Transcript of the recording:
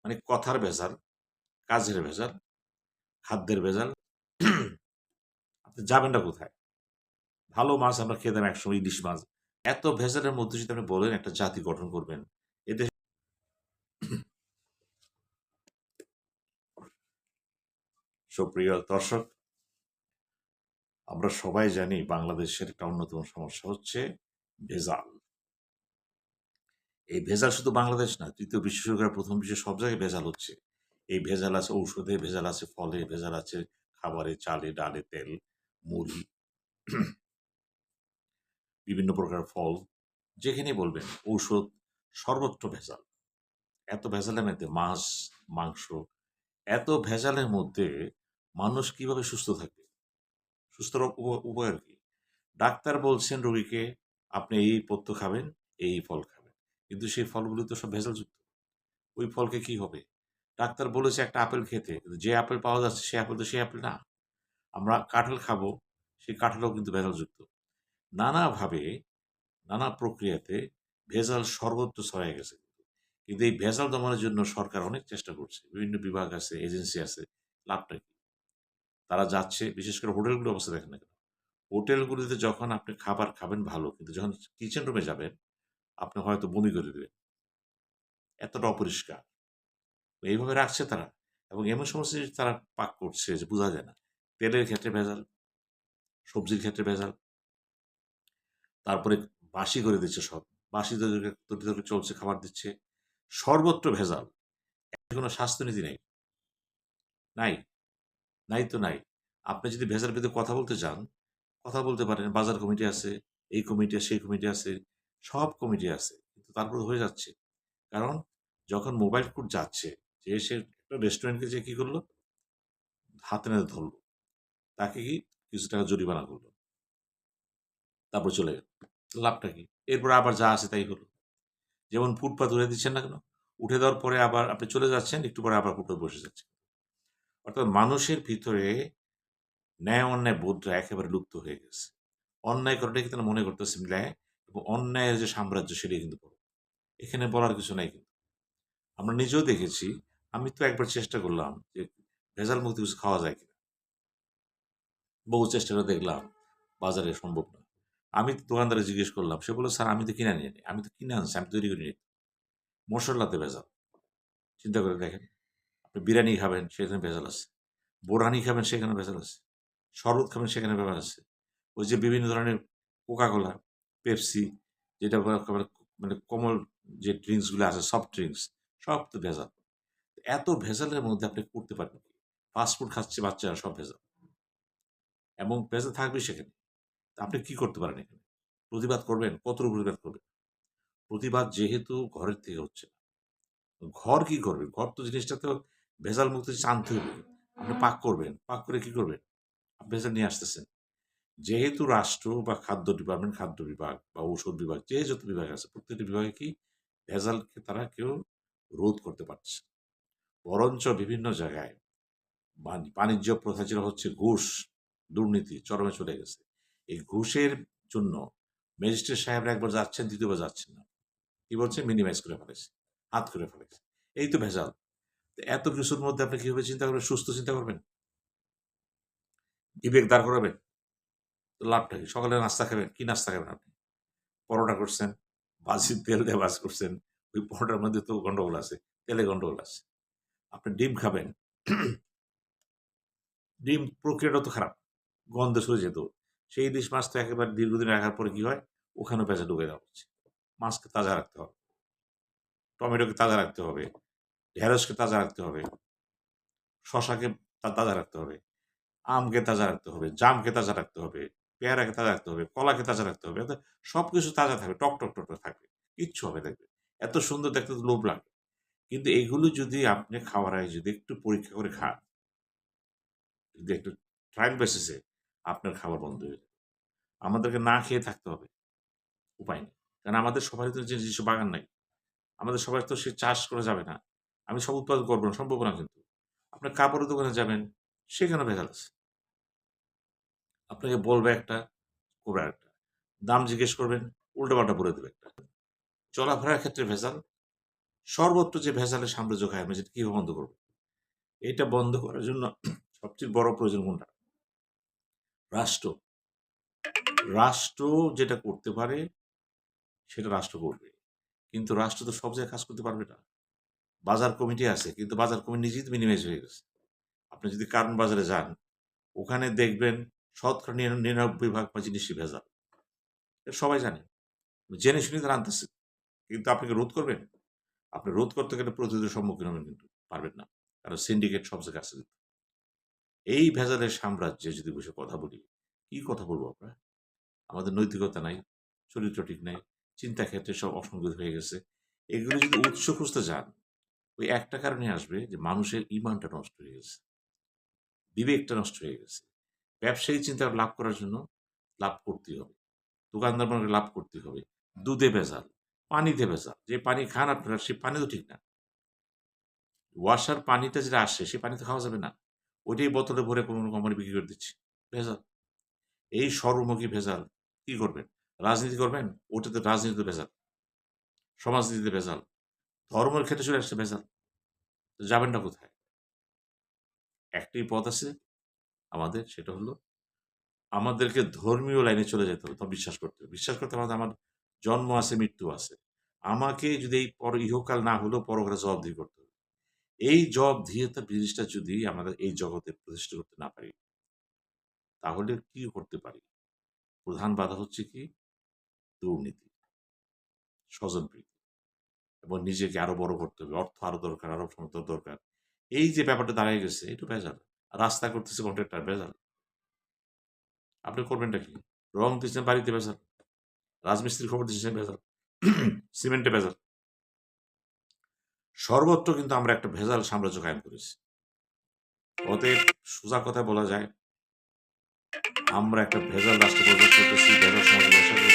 মানে কথার ভেজাল, কাজের ভেজাল, খাদ্যের ভেজাল। আপনি যাবেনটা কোথায়? ভালো মাছ আমরা খেতাম একসময় ইলিশ মাছ। এত ভেজালের মধ্যে যদি আপনি বলেন একটা জাতি গঠন করবেন, এদেশ সুপ্রিয় দর্শক, আমরা সবাই জানি বাংলাদেশের একটা অন্যতম সমস্যা হচ্ছে ভেজাল। এই ভেজাল শুধু বাংলাদেশ না, ৩য় বিশ্বযুগের ১ম বিশ্বে সব জায়গায় ভেজাল হচ্ছে। এই ভেজাল আছে ঔষধে, ভেজাল আছে ফলে, ভেজাল আছে খাবারে, চালে, ডালে, তেল, মুড়ি, বিভিন্ন প্রকার ফল। যেখানেই বলবেন ঔষধ, সর্বত্র ভেজাল। এত ভেজালের মধ্যে মাছ, মাংস, এত ভেজালের মধ্যে মানুষ কিভাবে সুস্থ থাকবে? সুস্থ উপায় কি? ডাক্তার বলছেন রোগীকে, আপনি এই পথ্য খাবেন, এই ফল খাবেন। কিন্তু সেই ফলগুলো তো সব ভেজালযুক্ত। ওই ফলকে কি হবে? ডাক্তার বলেছে একটা আপেল খেতে। কিন্তু যে আপেল পাওয়া যাচ্ছে সে আপেল তো সেই আপেল না। আমরা কাঁঠাল খাবো, সেই কাঁঠালও কিন্তু ভেজালযুক্ত। নানাভাবে, নানা প্রক্রিয়াতে ভেজাল সর্বত্র ছড়ায় গেছে। কিন্তু এই ভেজাল দমনের জন্য সরকার অনেক চেষ্টা করছে। বিভিন্ন বিভাগ আছে, এজেন্সি আছে। লাভটা কি? তারা যাচ্ছে, বিশেষ করে হোটেলগুলোর অবস্থা দেখেন না কেন? হোটেলগুলোতে যখন আপনি খাবার খাবেন ভালো, কিন্তু যখন কিচেন রুমে যাবেন, আপনি হয়তো বমি করে দিবেন। এতটা অপরিষ্কার। এইভাবে রাখছে তারা এবং এমন সমস্ত জিনিস তারা পাক করছে যে বোঝা যায় না। তেলের ক্ষেত্রে ভেজাল, সবজির ক্ষেত্রে ভেজাল, তারপরে বাসি করে দিচ্ছে সব। বাসি তরি চলছে, খাবার দিচ্ছে। সর্বত্র ভেজাল। কোনো স্বাস্থ্যনীতি নাই। নাই, নাই তো নাই। আপনি যদি ভেজালের বিরুদ্ধে কথা বলতে চান, কথা বলতে পারেন। বাজার কমিটি আছে, এই কমিটি, সেই কমিটি আছে, সব কমিটি আছে। কিন্তু তারপরে হয়ে যাচ্ছে। কারণ যখন মোবাইল কোর্ট যাচ্ছে, যে সে একটা রেস্টুরেন্টকে যে কি করলো? হাতে নাতে ধরল। তাকে কি কিছু টাকা জরিমানা করল। তারপর চলে গেল। লাভটা কি? এরপরে আবার যা আছে তাই হলো। যেমন ফুটপাত উঠে দিচ্ছেন না কেন? উঠে দেওয়ার পরে আবার আপনি চলে যাচ্ছেন, একটু পরে আবার ফুটপাতে বসে যাচ্ছেন। অর্থাৎ মানুষের ভিতরে ন্যায় অন্যায় বোধটা একেবারে লুপ্ত হয়ে গেছে। অন্যায় করাটাকে তারা মনে করতেছেন ন্যায় এবং অন্যায়ের যে সাম্রাজ্য সেটাই কিন্তু বড়। এখানে বলার কিছু নাই কিন্তু। আমরা নিজেও দেখেছি। আমি তো একবার চেষ্টা করলাম যে ভেজাল মুক্ত কিছু খাওয়া যায় কিনা। বহু চেষ্টা করে দেখলাম বাজারে সম্ভব না। আমি দোকানদারে জিজ্ঞেস করলাম। সে বলল, "স্যার আমি তো কিনে আনিনি। আমি তো কিনে আনছি, আমি তৈরি করিনি।" মসল্লাতে ভেজাল। চিন্তা করে দেখেন। আপনি বিরিয়ানি খাবেন সেখানে ভেজাল আছে। বোরহানি খাবেন সেখানে ভেজাল আছে। শরবত খাবেন সেখানে ভেজাল আছে। ওই যে বিভিন্ন ধরনের কোকা কোলা, পেপসি, যেটা একেবারে মানে কোমল যে ড্রিংকস গুলো আছে, সফট ড্রিংকস, সব তো ভেজাল। এত ভেজালের মধ্যে আপনি করতে পারবেন কি? ফাস্ট ফুড খাচ্ছে বাচ্চারা, সব ভেজাল। এবং ভেজাল থাকবে সেখানে। তা আপনি কি করতে পারেন এখানে? প্রতিবাদ করবেন? কতটুকু প্রতিবাদ করবেন? প্রতিবাদ যেহেতু ঘরের থেকে হচ্ছে না। ঘর কি করবে? ঘর তো জিনিসটা তো ভেজাল মুক্ত জিনিস আনতে হবে। আপনি পাক করবেন। পাক করে কি করবেন? ভেজাল নিয়ে আসতেছেন। যেহেতু রাষ্ট্র বা খাদ্য ডিপার্টমেন্ট, খাদ্য বিভাগ বা ঔষধ বিভাগ, যে যত বিভাগ আছে প্রত্যেকটি বিভাগে কি ভেজালকে তারা কেউ রোধ করতে পারছে না। বরঞ্চ বিভিন্ন জায়গায় বাণিজ্য প্রথা যেটা হচ্ছে ঘুষ, দুর্নীতি চরমে চলে গেছে। এই ঘুষের জন্য ম্যাজিস্ট্রেট সাহেবরা একবার যাচ্ছেন, দ্বিতীয়বার যাচ্ছেন না। কি বলছে? মিনিমাইজ করে ফেলেছে। হাত করে ফেলেছে। এই তো ভেজাল। তো এত কিছুর মধ্যে আপনি কিভাবে চিন্তা করবেন? সুস্থ চিন্তা করবেন? বিবেক দাঁড় করাবেন? তো লাভটা কি? সকালে নাস্তা খাবেন। কি নাস্তা খাবেন আপনি? পরোটা করছেন, ভাজি তেল দিয়ে ভাজ করছেন। ওই পরোটার মধ্যে তো গন্ডগোল আছে। তেলে গন্ডগোল আছে। আপনি ডিম খাবেন। ডিম প্রক্রিয়াটা তো খারাপ। গন্ধে সরে যেত। সেই ইলিশ মাছ তো একেবারে দীর্ঘদিন রাখার পরে কি হয়? ওখানেও পেঁচা ঢুকে দেওয়া হচ্ছে। মাছকে তাজা রাখতে হবে। টমেটোকে তাজা রাখতে হবে। ঢেঁড়সকে তাজা রাখতে হবে। শশাকে তাজা রাখতে হবে। আমকে তাজা রাখতে হবে। জামকে তাজা রাখতে হবে। পেয়ারাকে তাজা রাখতে হবে। কলাকে তাজা রাখতে হবে। অর্থাৎ সবকিছু তাজা থাকবে। টক থাকবে। কিচ্ছু হবে দেখবেন। এত সুন্দর দেখতে তো লোভ লাগে। কিন্তু এগুলো যদি আপনি খাওয়ার আগে যদি একটু পরীক্ষা করে খান, যদি একটু ট্রায়াল বেসিস এ আপনার খাবার বন্ধ হয়ে যাবে। আমাদেরকে না খেয়ে থাকতে হবে। উপায় নেই। কারণ আমাদের সবারই তো যে নিজস্ব বাগান নাই। আমাদের সবার তো সে চাষ করা যাবে না। আমি সব উৎপাদন করব না, সম্ভব না কিন্তু। আপনি কাপড়ের দোকানে যাবেন, সেখানে ভেজাল আছে। আপনাকে বলবে একটা, করবে আরেকটা। দাম জিজ্ঞেস করবেন, উল্টাপাল্টা বলে দেবে একটা। চলাফেরার ক্ষেত্রে ভেজাল, সর্বত্র যে ভেজালের সাম্রাজ্য কায়েম হয়েছে, এটা কিভাবে বন্ধ করবো? এটা বন্ধ করার জন্য সবচেয়ে বড় প্রয়োজন কোনটা? রাষ্ট্র। রাষ্ট্র যেটা করতে পারে সেটা রাষ্ট্র করবে। কিন্তু রাষ্ট্র তো সব জায়গায় কাজ করতে পারবে না। বাজার কমিটি আছে, কিন্তু বাজার কমিটি নিজেই তো মিনিমাইজ হয়ে গেছে। আপনি যদি কারণ বাজারে যান, ওখানে দেখবেন শতকরা ৯৯ ভাগ জিনিসই ভেজাল। এটা সবাই জানে। জেনে শুনে তারা আনতেছে। কিন্তু আপনি কি রোধ করবেন? আপনি রোধ করতে গেলে প্রতিরোধের সম্মুখীন হবেন, কিন্তু পারবেন না। কারণ সিন্ডিকেট সব জায়গায় আছে। এই ভেজালের সাম্রাজ্যে যদি বসে কথা বলি, কি কথা বলবো আমরা? আমাদের নৈতিকতা নাই, চরিত্র ঠিক নাই, চিন্তা ক্ষেত্রে সব অসংগতি হয়ে গেছে। এগুলো যদি উৎস খুঁজতে যান, ওই একটা কারণে আসবে যে মানুষের ঈমানটা নষ্ট হয়ে গেছে। বিবেকটা নষ্ট হয়ে গেছে। ব্যবসায়ী চিন্তা লাভ করার জন্য লাভ করতেই হবে। দোকানদার মনে করে লাভ করতেই হবে। দুধে ভেজাল, পানিতে ভেজাল। যে পানি খান আপনারা, সে পানি তো ঠিক না। ওয়াসার পানিটা যেটা আসছে, সে পানি তো খাওয়া যাবে না। ওইটাই বোতলে ভরে কোনো কোম্পানি বিক্রি করে দিচ্ছে। ভেজাল। এই সর্বমুখী ভেজাল কি করবেন? রাজনীতি করবেন? ওটাতে রাজনীতিতে ভেজাল। সমাজনীতিতে ভেজাল। ধর্মের ক্ষেত্রে চলে আসছে ভেজাল। তো যাবেনটা কোথায়? একটাই পথ আছে আমাদের, সেটা হলো আমাদেরকে ধর্মীয় লাইনে চলে যেতে হবে। তবে বিশ্বাস করতে হবে। বিশ্বাস করতে হবে আমার জন্ম আছে, মৃত্যু আছে। আমাকে যদি এই ইহকাল না হলেও পরকালে জবাবদিহি করতে হবে। এই জবাবদিহিতার জিনিসটা যদি আমাদের এই জগতে প্রতিষ্ঠা করতে না পারি, তাহলে কি করতে পারি? প্রধান বাধা হচ্ছে কি? দুর্নীতি, স্বজনপ্রীতি এবং নিজেকে আরো বড় করতে হবে। অর্থ আরো দরকার, আরো ক্ষমতা দরকার। এই যে ব্যাপারটা দাঁড়ায় গেছে, এটা ভেজাল। রাস্তা করতেছে কন্ট্রাক্টর, ভেজাল। আপনি করবেনটা কি? রং দিচ্ছেন বাড়িতে, ভেজাল। রাজমিস্ত্রির খবর দিচ্ছেন, ভেজাল। সিমেন্টে ভেজাল। সর্বত্র কিন্তু আমরা একটা ভেজাল সাম্রাজ্য কায়েম করেছি। অতএব সোজা কথা বলা যায়, আমরা একটা ভেজাল রাষ্ট্র গঠন করতেছি, ভেজাল সমাজ ব্যবসা করতেছি।